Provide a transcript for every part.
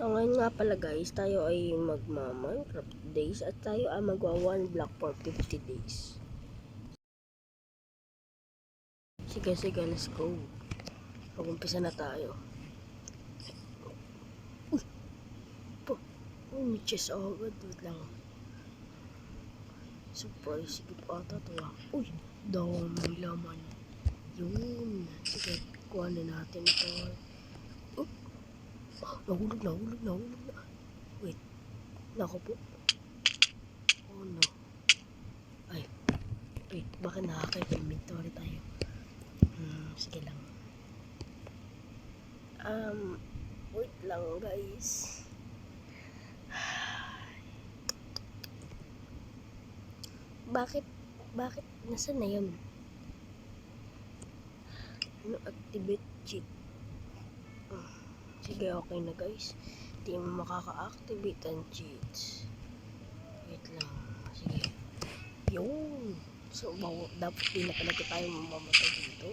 So ngayon nga pala guys, tayo ay magma-Minecraft days at tayo ay magwa 1 block for 50 days. Sige, let's go. Mag-umpisa na tayo. May chest agad. Wait lang. Surprise, sige pa ata ito. Uy, dami laman. Yun. Sige, kuha na natin ito. Nahulog na. Wait. Nako po. Oh no. Ay. Wait, baka nakaka-inventory tayo. Sige lang. Wait lang guys. Bakit nasaan na yun? Ano, activate cheat. Sige, okay na guys. Hindi mo makaka-activate ang cheats. Wait lang. Sige. Yun. So, dapat di na talaga tayo mamamatay dito.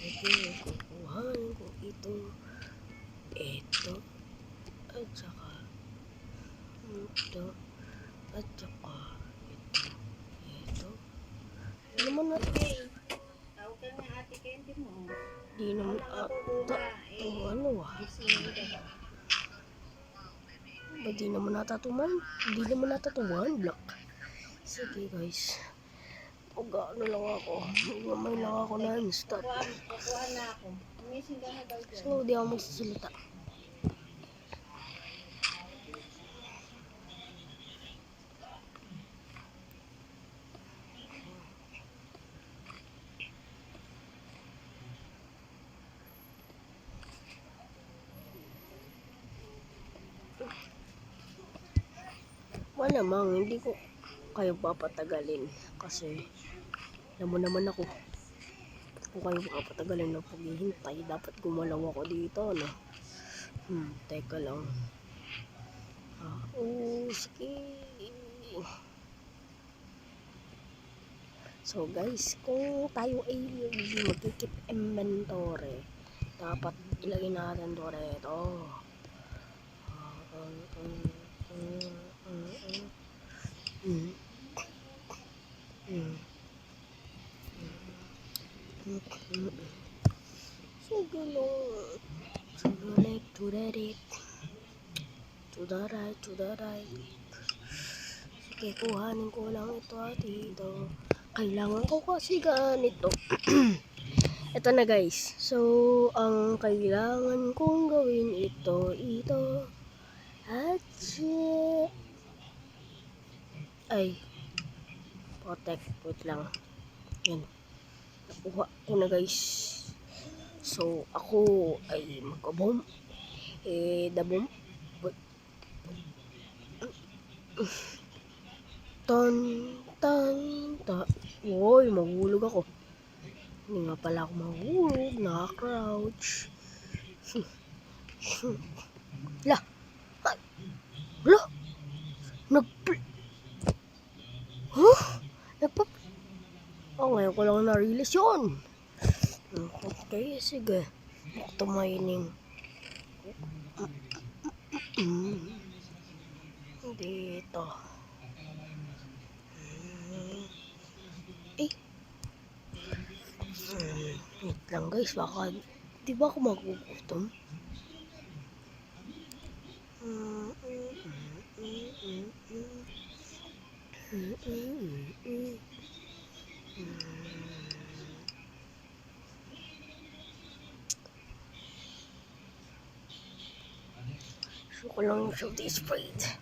Okay, kukuhan ko ito. Ito. At saka ito. At saka ito. Di naman natin. Tawag ka nga ate Candy mo. Di naman ata. Ano ah. Ba di naman natatuman? Di naman natatuman block. Sige guys. Ano lang ako. Gamay lang ako non-stop. Kukuha na ako. Umising ka na daw dyan. So, di ako magsasalita. Malamang hindi ko kayo papatagalin kasi alam mo naman ako kung kayo papatagalin ng paghihintay dapat gumalaw ako dito ano. Teka lang. Sige. So guys, kung tayo ay mag-keep inventory dapat ilagay natin ito. Sige lang. To the right. Sige, kuhanin ko lang ito at ito. Kailangan ko kasi ganito. Ito na guys. So, ang kailangan kong gawin ito. At ay protect. Wait lang. Yan. Nakuha ko na guys. So, ako ay mag-bomb. The bomb. Uy, mahulog ako. Hindi nga pala ako mahulog. Naka-crouch. Lah. Ngayon ko lang na-release yun. Okay, sige. Tumining. Dito. Wait lang guys, baka di ba ako magugutom? So ko lang show this sprite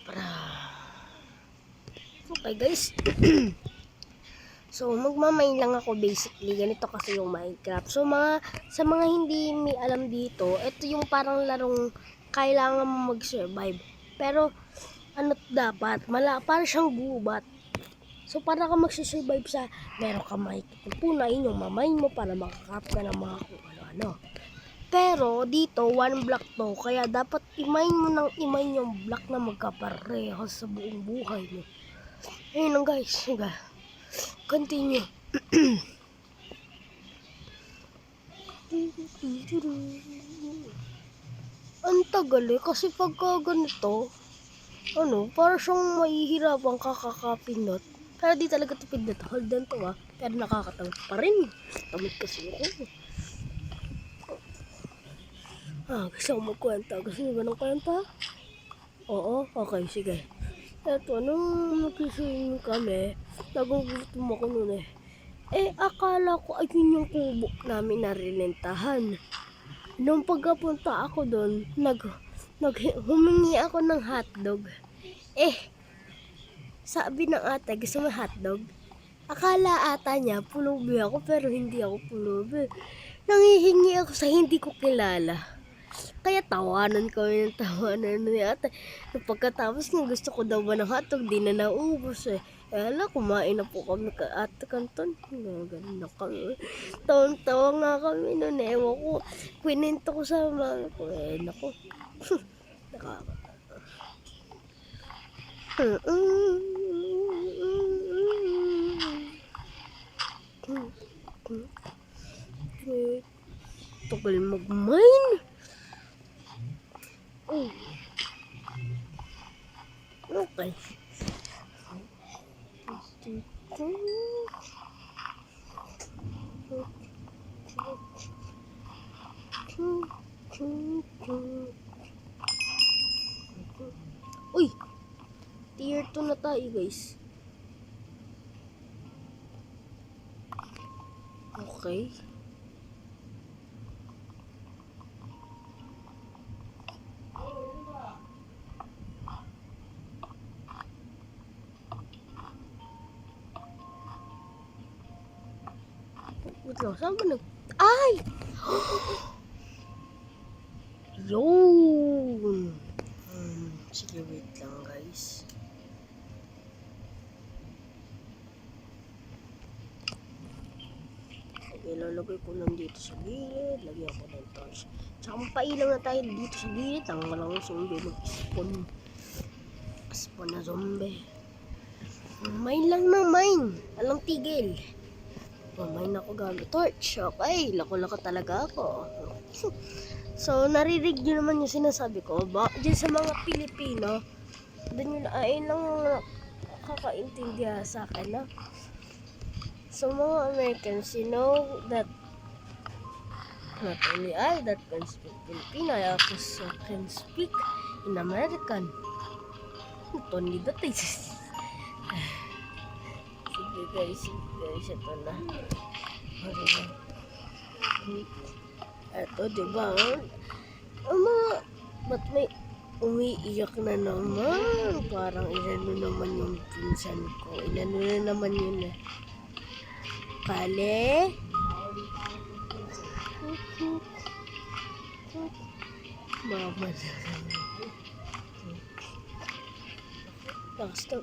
para okay guys. So magmamain lang ako basically, ganito kasi yung Minecraft. So sa mga hindi may alam dito, ito yung parang larong kailangan mo mag-survive. Pero ano dapat, para siyang gubat. So para ka magsusurvive sa meron ka makikipagpunay yung mamay mo para makakap ka ng mga kung ano-ano. Pero dito 1 block to, kaya dapat imain mo ng imain yung block na magkapareho sa buong buhay mo. Ayun lang guys, sige. Continue. Ang tagal eh, kasi pagka ganito, para siyang mahihirapang kakakapindot. Pero di talaga ito pindot. Hold on to pero nakakatamad pa rin. Tamad kasi ako. Gusto ko magkwenta. Gusto niyo ba ng kwenta? Oo? Okay, sige. Eto, nung nag-swimming kami, nagugutom ako nun eh. Akala ko ayun yung kubo namin na rinentahan. Nung pagkapunta ako doon, humingi ako ng hotdog. Sabi ng ate, gusto mo hotdog? Akala ata niya, pulubi ako, pero hindi ako pulubi. Nangihingi ako sa hindi ko kilala. Kaya tawanan kami ng tawanan ni ate. Nung pagkatapos ng gusto ko daw ba ng hotdog, di na naubos eh. Ala, kumain na po kami kay ate Kanton. Ganun na kami. Tawang-tawa nga kami noon. Ewan ko, kwininto ko sa mami ko. Naku. Nakaka. Tagal mag-mine. Okay. Uy! Tier 2 na tayo, guys. Okay. Wait lang, saan ba Ay! Yun! Sige, wait lang, guys. Ilalagay ko lang dito sa gilid. Lagyan ko ng torch. Tsaka mapailang na tayo dito sa gilid. Ang walang zombie mag-spawn. Spawn na zombie. Mine lang na mine. Alang tigil. Mine ako gamit torch. Okay. Lako-lako talaga ako. So, narinig nyo naman yung sinasabi ko. Diyan sa mga Pilipino, doon yun ay lang kakaintindihan sa akin na. So, mga Americans, you know that not only I that can speak Filipino, I also can speak in American. Not only that is. Sige guys, ito na. Ito, diba? Ba't may umiiyak na naman? Parang inano naman yung pinsan ko. Inano na naman yun eh. Kale? Mama na. Stop.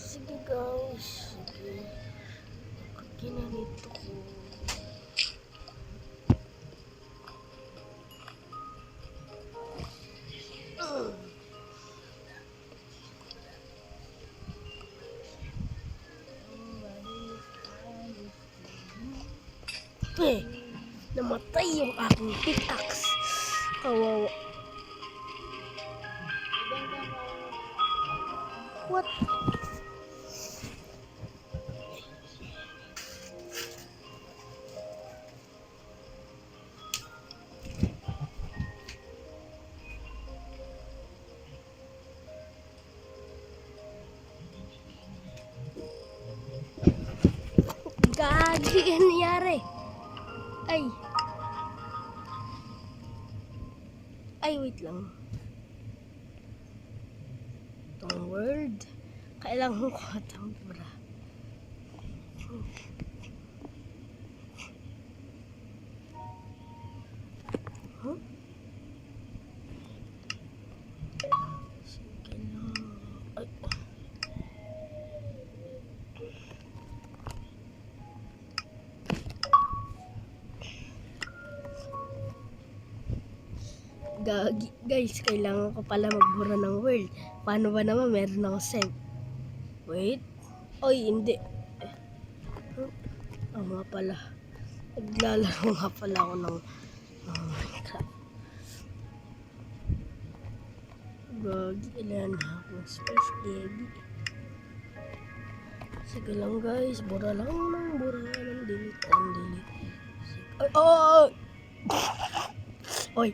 Sige guys. Sige. Ginanito ko. Namatay yung aking pickaxe. Kawawa. What? Gagi, ano nangyari? Ay, wait lang. Itong word. Kailangan ko itong bra. Huh? Sige lang. Ay. Guys, kailangan ko pala magbura ng world. Paano ba naman meron ako save? Wait. Oy, hindi. Nga pala. Naglalaro nga pala ako ng Minecraft. Gagi, ilan ako space baby. Sige lang guys, bura lang ng bura ng delete and delete. Ay, oh! Oy!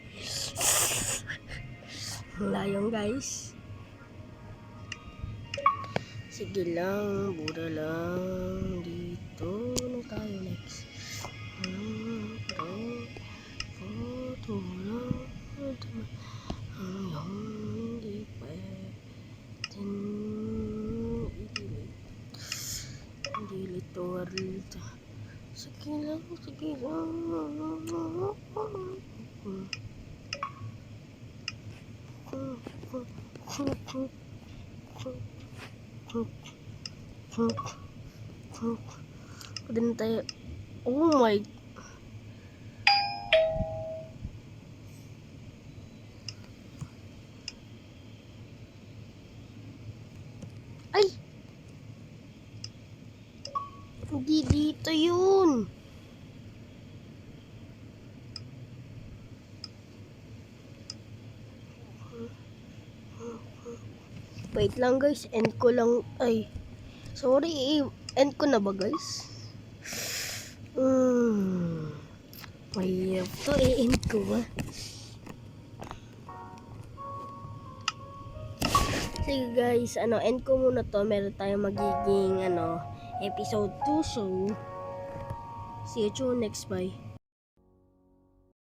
Layong guys. Sige lang, bura lang. Dito na tayo next. Photo lang. Hanggang hindi pwedeng i-delete world. Sige lang, sige lang. Din tayo. Oh my. Ay. Hindi dito yun. Wait lang guys, end ko lang. Ay, sorry, end ko na ba guys? Mahirap to, end ko ba? Sige guys, end ko muna to. Meron tayong magiging, episode 2. So, see you next, bye.